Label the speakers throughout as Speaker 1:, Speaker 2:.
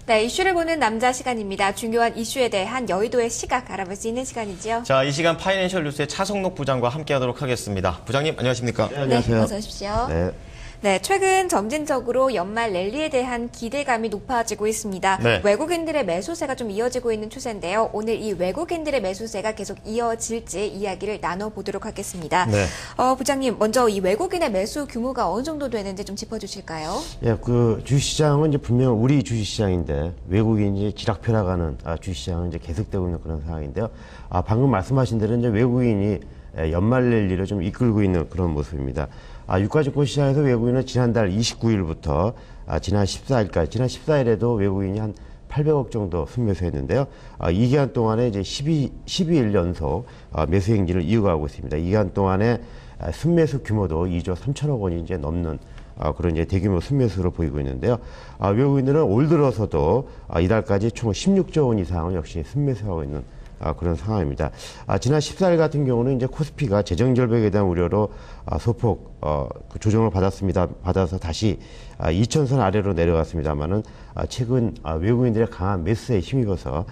Speaker 1: 네, 이슈를 보는 남자 시간입니다. 중요한 이슈에 대한 여의도의 시각 알아볼 수 있는 시간이죠.
Speaker 2: 자, 이 시간 파이낸셜 뉴스의 차성록 부장과 함께하도록 하겠습니다. 부장님, 안녕하십니까?
Speaker 1: 네,
Speaker 3: 안녕하세요.
Speaker 1: 어서 오십시오.
Speaker 3: 네.
Speaker 1: 네, 최근 점진적으로 연말 랠리에 대한 기대감이 높아지고 있습니다.
Speaker 2: 네.
Speaker 1: 외국인들의 매수세가 좀 이어지고 있는 추세인데요. 오늘 이 외국인들의 매수세가 계속 이어질지 이야기를 나눠보도록 하겠습니다.
Speaker 2: 네.
Speaker 1: 부장님, 먼저 이 외국인의 매수 규모가 어느 정도 되는지 좀 짚어주실까요?
Speaker 3: 예, 그 주식시장은 이제 분명 우리 주식시장인데 외국인이 지락펴락하는 주식시장은 이제 계속되고 있는 그런 상황인데요. 방금 말씀하신 대로 이제 외국인이 연말 랠리를 좀 이끌고 있는 그런 모습입니다. 유가증권 시장에서 외국인은 지난달 29일부터 지난 14일까지, 지난 14일에도 외국인이 한 800억 정도 순매수했는데요. 이 기간 동안에 이제 12일 연속 매수 행진을 이어가고 있습니다. 이 기간 동안에 순매수 규모도 2조 3천억 원이 이제 넘는 그런 이제 대규모 순매수로 보이고 있는데요. 외국인들은 올 들어서도 이달까지 총 16조 원 이상을 역시 순매수하고 있는 그런 상황입니다. 지난 14일 같은 경우는 이제 코스피가 재정 절벽에 대한 우려로 소폭 그 조정을 받아서 다시 2,000선 아래로 내려갔습니다만은 최근 외국인들의 강한 매수에 힘입어서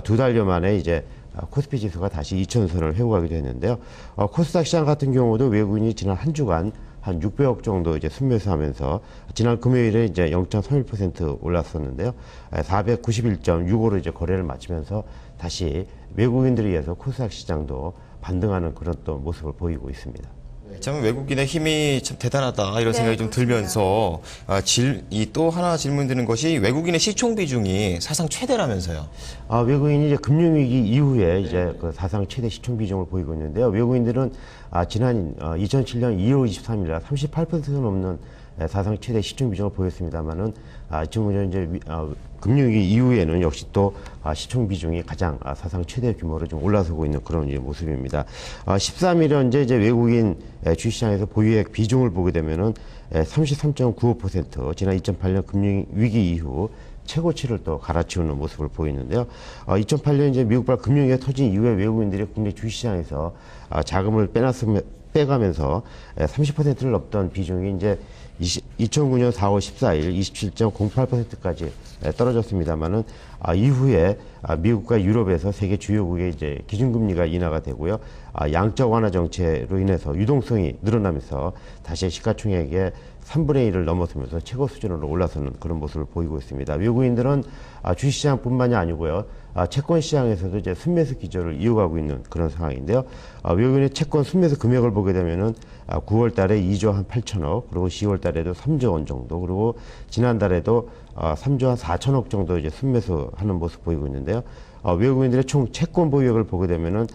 Speaker 3: 두 달여 만에 이제 코스피 지수가 다시 2,000선을 회복하기도 했는데요. 코스닥 시장 같은 경우도 외국인이 지난 한 주간 한 600억 정도 이제 순매수하면서 지난 금요일에 이제 0.31% 올랐었는데요. 491.65로 이제 거래를 마치면서 다시 외국인들에 의해서 코스닥 시장도 반등하는 그런 또 모습을 보이고 있습니다.
Speaker 2: 참 외국인의 힘이 참 대단하다 이런
Speaker 1: 네,
Speaker 2: 생각이 좀 들면서 또 하나 질문 드는 것이 외국인의 시총 비중이 사상 최대라면서요.
Speaker 3: 외국인이 이제 금융위기 이후에 이제 그 사상 최대 시총 비중을 보이고 있는데요. 외국인들은 지난 2007년 2월 23일 날 38% 넘는 사상 최대 시총 비중을 보였습니다만은 지금 이제 금융위기 이후에는 역시 또 시총 비중이 가장 사상 최대 규모로 좀 올라서고 있는 그런 이제 모습입니다. 13일 현재 이제 외국인 주식시장에서 보유액 비중을 보게 되면은 33.95% 지난 2008년 금융위기 이후 최고치를 또 갈아치우는 모습을 보이는데요. 2008년 이제 미국발 금융위기가 터진 이후에 외국인들이 국내 주식시장에서 자금을 빼가면서 30%를 넘던 비중이 이제 2009년 4월 14일 27.08%까지 떨어졌습니다만은 이후에 미국과 유럽에서 세계 주요국의 이제 기준금리가 인하가 되고요. 양적 완화 정책으로 인해서 유동성이 늘어나면서 다시 시가총액의 3분의 1을 넘어서면서 최고 수준으로 올라서는 그런 모습을 보이고 있습니다. 외국인들은 주식시장뿐만이 아니고요. 채권 시장에서도 이제 순매수 기조를 이어가고 있는 그런 상황인데요. 외국인의 채권 순매수 금액을 보게 되면은 9월 달에 2조 한 8천억, 그리고 10월 달에도 3조 원 정도, 그리고 지난달에도 3조 한 4천억 정도 이제 순매수하는 모습 보이고 있는데요. 외국인들의 총 채권 보유액을 보게 되면은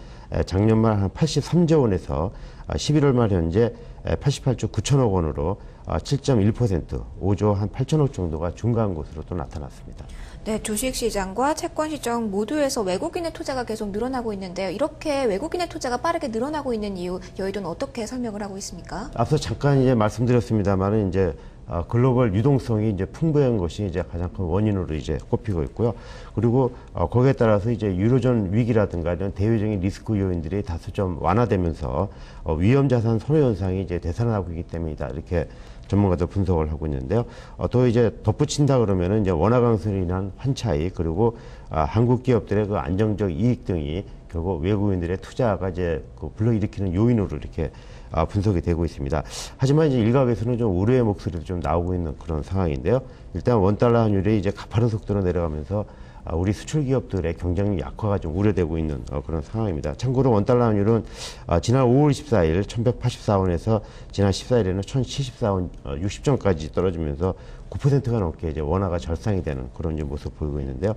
Speaker 3: 작년 말 한 83조 원에서 11월 말 현재 88조 9천억 원으로 7.1%, 5조 한 8천억 정도가 중간 곳으로 또 나타났습니다.
Speaker 1: 네, 주식시장과 채권시장 모두에서 외국인의 투자가 계속 늘어나고 있는데요. 이렇게 외국인의 투자가 빠르게 늘어나고 있는 이유, 여의도는 어떻게 설명을 하고 있습니까?
Speaker 3: 앞서 잠깐 이제 말씀드렸습니다만은 이제 글로벌 유동성이 이제 풍부한 것이 이제 가장 큰 원인으로 이제 꼽히고 있고요. 그리고 거기에 따라서 이제 유로존 위기라든가 이런 대외적인 리스크 요인들이 다소 좀 완화되면서 위험 자산 선호 현상이 이제 되살아나고 있기 때문이다. 이렇게 전문가들 분석을 하고 있는데요. 또 이제 덧붙인다 그러면은 이제 원화 강세로 인한 환차익, 그리고 한국 기업들의 그 안정적 이익 등이 결국 외국인들의 투자가 이제 그 불러일으키는 요인으로 이렇게 분석이 되고 있습니다. 하지만 이제 일각에서는 좀 우려의 목소리도 좀 나오고 있는 그런 상황인데요. 일단 원달러 환율이 이제 가파른 속도로 내려가면서 우리 수출 기업들의 경쟁력 약화가 좀 우려되고 있는 그런 상황입니다. 참고로 원달러 환율은 지난 5월 14일 1184원에서 지난 14일에는 1074원 60전까지 떨어지면서 9%가 넘게 이제 원화가 절상이 되는 그런 이제 모습 보이고 있는데요.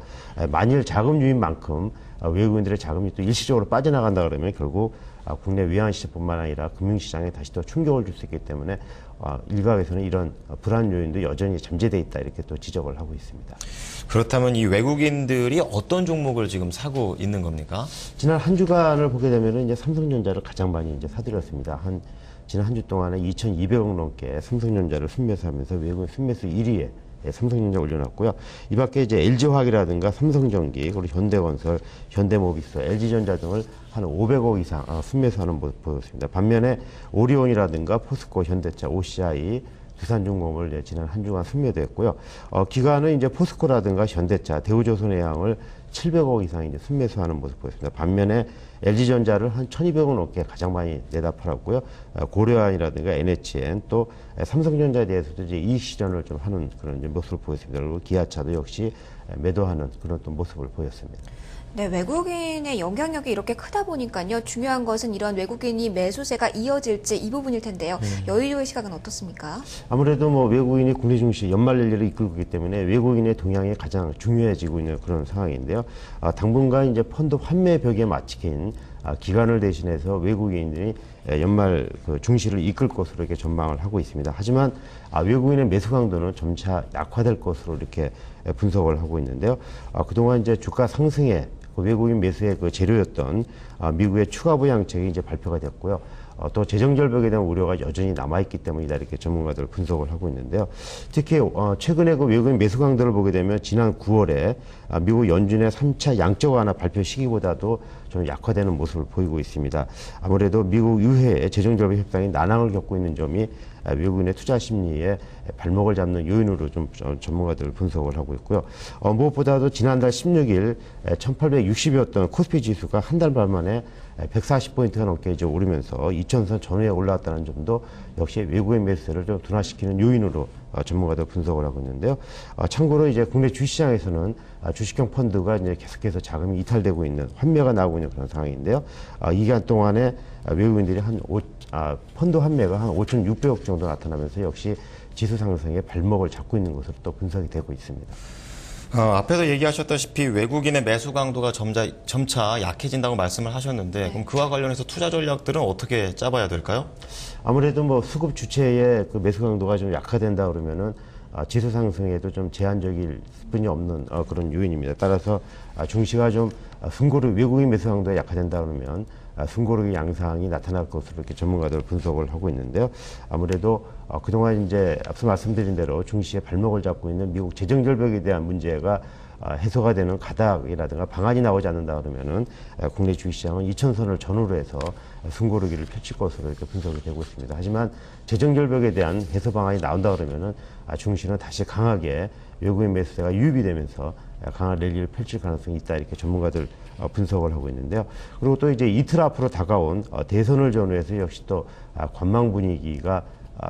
Speaker 3: 만일 자금 유입 만큼 외국인들의 자금이 또 일시적으로 빠져나간다 그러면 결국 국내 외환시장뿐만 아니라 금융시장에 다시 또 충격을 줄 수 있기 때문에 일각에서는 이런 불안 요인도 여전히 잠재되어 있다 이렇게 또 지적을 하고 있습니다.
Speaker 2: 그렇다면 이 외국인들이 어떤 종목을 지금 사고 있는 겁니까?
Speaker 3: 지난 한 주간을 보게 되면은 이제 삼성전자를 가장 많이 이제 사들였습니다. 지난 한 주 동안에 2,200억 넘게 삼성전자를 순매수하면서 외국인 순매수 1위에 삼성전자 올려놨고요. 이 밖에 이제 LG화학이라든가 삼성전기, 그리고 현대건설, 현대모비스, LG전자 등을 한 500억 이상 순매수하는 모습 보였습니다. 반면에 오리온이라든가 포스코, 현대차, OCI, 부산중공업을 지난 한 주간 순매도했고요. 기관은 이제 포스코라든가 현대차, 대우조선해양을 700억 이상 이제 순매수하는 모습 보였습니다. 반면에 LG전자를 한 1,200억 넘게 가장 많이 내다 팔았고요. 고려아연이라든가 NHN 또 삼성전자에 대해서도 이제 이익 실현을 좀 하는 그런 이제 모습을 보였습니다. 그리고 기아차도 역시 매도하는 그런 또 모습을 보였습니다.
Speaker 1: 네, 외국인의 영향력이 이렇게 크다 보니까요. 중요한 것은 이런 외국인이 매수세가 이어질지 이 부분일 텐데요. 여의도의 시각은 어떻습니까?
Speaker 3: 아무래도 뭐 외국인이 국내 증시 연말 랠리를 이끌고 있기 때문에 외국인의 동향이 가장 중요해지고 있는 그런 상황인데요. 당분간 이제 펀드 환매 벽에 맞추긴 기관을 대신해서 외국인들이 연말 그 증시를 이끌 것으로 이렇게 전망을 하고 있습니다. 하지만 외국인의 매수 강도는 점차 약화될 것으로 이렇게 분석을 하고 있는데요. 그동안 이제 주가 상승에 그 외국인 매수의 그 재료였던 미국의 추가 부양책이 이제 발표가 됐고요. 또 재정 절벽에 대한 우려가 여전히 남아있기 때문이다 이렇게 전문가들 분석을 하고 있는데요. 특히 최근에 그 외국인 매수 강도를 보게 되면 지난 9월에 미국 연준의 3차 양적 완화 발표 시기보다도 좀 약화되는 모습을 보이고 있습니다. 아무래도 미국 의회의 재정 절벽 협상이 난항을 겪고 있는 점이 외국인의 투자 심리에 발목을 잡는 요인으로 좀 전문가들 분석을 하고 있고요. 무엇보다도 지난달 16일 1860이었던 코스피 지수가 한 달 반 만에 140포인트가 넘게 이제 오르면서 2000선 전후에 올라왔다는 점도 역시 외국인 매수세를 좀 둔화시키는 요인으로 전문가들 분석을 하고 있는데요. 참고로 이제 국내 주시장에서는 주식형 펀드가 이제 계속해서 자금이 이탈되고 있는 환매가 나오고 있는 그런 상황인데요. 이 기간 동안에 외국인들이 펀드 환매가 한 5,600억 정도 나타나면서 역시 지수 상승에 발목을 잡고 있는 것으로 또 분석이 되고 있습니다.
Speaker 2: 앞에서 얘기하셨다시피 외국인의 매수 강도가 점차 약해진다고 말씀을 하셨는데 그럼 그와 관련해서 투자 전략들은 어떻게 짜봐야 될까요?
Speaker 3: 아무래도 뭐 수급 주체의 그 매수 강도가 좀 약화된다 그러면은 지수 상승에도 좀 제한적일 수뿐이 없는 그런 요인입니다. 따라서 증시가 좀 외국인 매수 강도가 약화된다 그러면 숨고르기 양상이 나타날 것으로 이렇게 전문가들 분석을 하고 있는데요. 아무래도 그동안 이제 앞서 말씀드린 대로 증시의 발목을 잡고 있는 미국 재정 절벽에 대한 문제가 해소가 되는 가닥이라든가 방안이 나오지 않는다 그러면은 국내 주식시장은 2000선을 전후로 해서 숨고르기를 펼칠 것으로 이렇게 분석이 되고 있습니다. 하지만 재정 절벽에 대한 해소 방안이 나온다 그러면은 증시는 다시 강하게 외국인 매수세가 유입이 되면서 강한 랠리를 펼칠 가능성이 있다 이렇게 전문가들 분석을 하고 있는데요. 그리고 또 이제 이틀 앞으로 다가온 대선을 전후해서 역시 또 관망 분위기가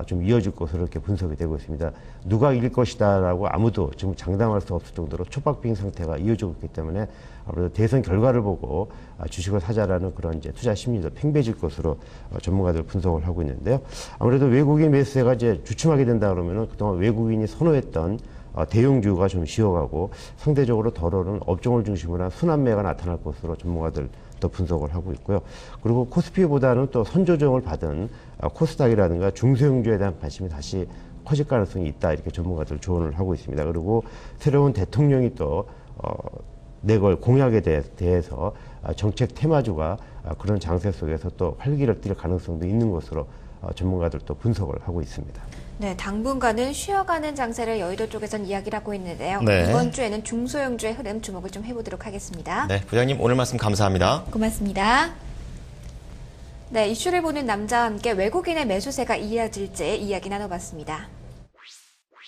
Speaker 3: 좀 이어질 것으로 이렇게 분석이 되고 있습니다. 누가 이길 것이다라고 아무도 지금 장담할 수 없을 정도로 초박빙 상태가 이어지고 있기 때문에 아무래도 대선 결과를 보고 주식을 사자라는 그런 이제 투자 심리도 팽배해질 것으로 전문가들 분석을 하고 있는데요. 아무래도 외국인 매수세가 이제 주춤하게 된다 그러면은 그동안 외국인이 선호했던 대형주가 좀 쉬어가고 상대적으로 덜 오른 업종을 중심으로 한 순환매가 나타날 것으로 전문가들 또 분석을 하고 있고요. 그리고 코스피보다는 또 선조정을 받은 코스닥이라든가 중소형주에 대한 관심이 다시 커질 가능성이 있다 이렇게 전문가들 조언을 하고 있습니다. 그리고 새로운 대통령이 또 내걸 공약에 대해서 정책 테마주가 그런 장세 속에서 또 활기를 띨 가능성도 있는 것으로 전문가들 또 분석을 하고 있습니다.
Speaker 1: 네, 당분간은 쉬어가는 장세를 여의도 쪽에선 이야기를 하고 있는데요.
Speaker 2: 네.
Speaker 1: 이번 주에는 중소형주의 흐름 주목을 좀 해보도록 하겠습니다.
Speaker 2: 네, 부장님 오늘 말씀 감사합니다.
Speaker 1: 고맙습니다. 네, 이슈를 보는 남자와 함께 외국인의 매수세가 이어질지 이야기 나눠봤습니다.